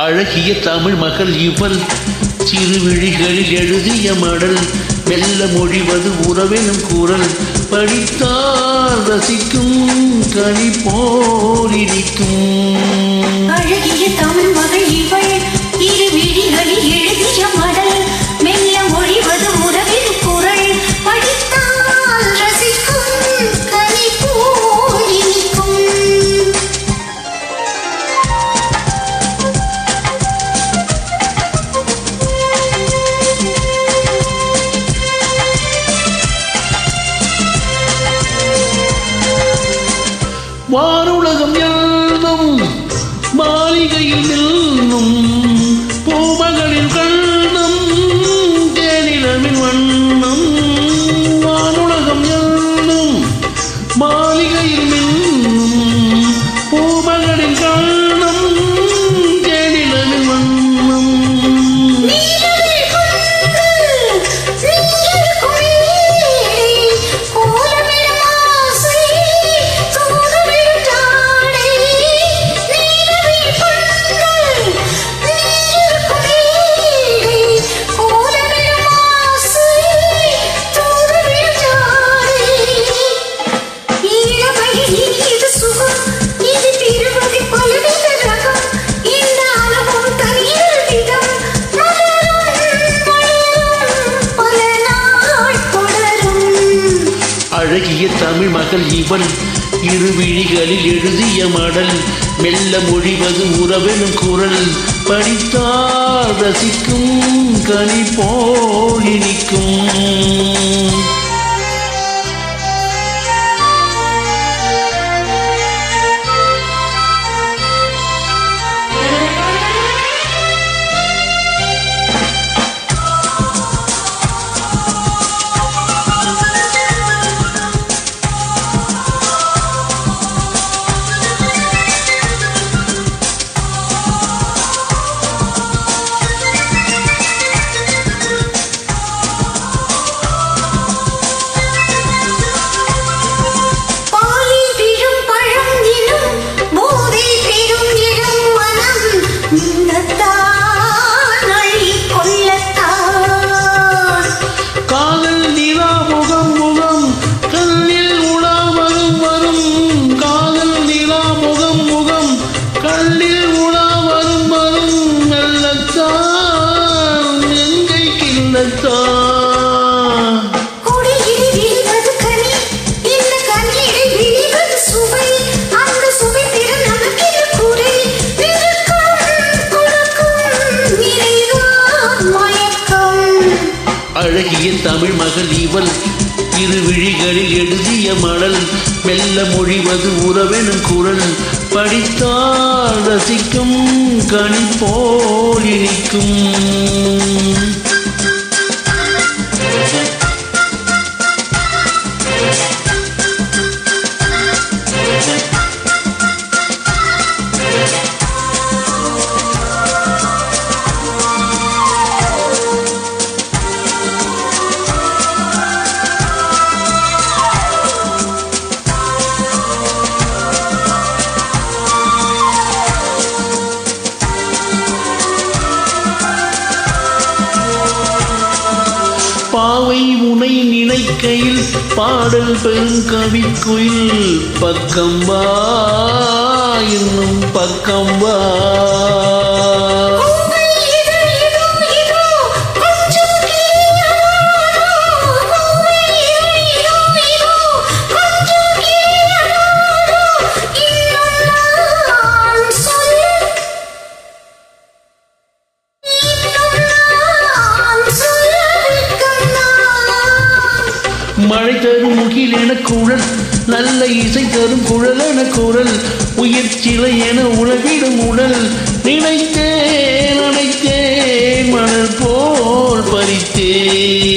அழகிய தமிழ் மகள் இவள் சிறுவிழிகளில் எழுதிய மடல் மெல்ல மொழிவது உறவெனும் குரல் படித்தால் ரசிக்கும் கனி போலிருக்கும். அழகிய தமிழ் மகள் இவள் இருவிழிகளில் எழுதிய மடல் மெல்ல மொழிவது உறவெனும் குரல் படித்தால் ரசிக்கும் கனி போலிருக்கும். வானுலகம் எல்லும் மாளிகையில் நில்லும் பூமகளின் கண்ணம் தேனிலமின் வண்ணம். வானுலகம் எல்லும் மாளிகையில் நில்லும் பூமகளின் கண்ணம் தேனிலமின் வண்ணம். அழகிய தமிழ் மகள் இவள் இருவிழிகளில் எழுதிய மடல் மெல்ல மொழிவது உறவெனும் குரல் படித்தால் ரசிக்கும் கனி போலிருக்கும். காதல் நிலா முகம் முகம் கண்ணில் உலா வரும் வரும். காதல் நிலா முகம் முகம் கண்ணில் உலா வரும் வரும். மெல்லத்தான் எங்கை கிள்ளத்தான் அழகிய தமிழ் மகள் இவள் இருவிழிகளில் எழுதிய மடல் மெல்ல மொழிவது உறவெனும் குரல் படித்தால் ரசிக்கும் கனி போலிருக்கும். பாவை உனை நினைக்கையில் பாடல் பெரும் கவிக்குயில் பக்கம் வா இன்னும் பக்கம் வா. மழை தரும் முகில் என குழல் நல்ல இசை தரும் குழல் என குரல் உயிர் சிலை என உழவிடும் உடல் நினைத்தேன் மணல் போல் பறித்தேன்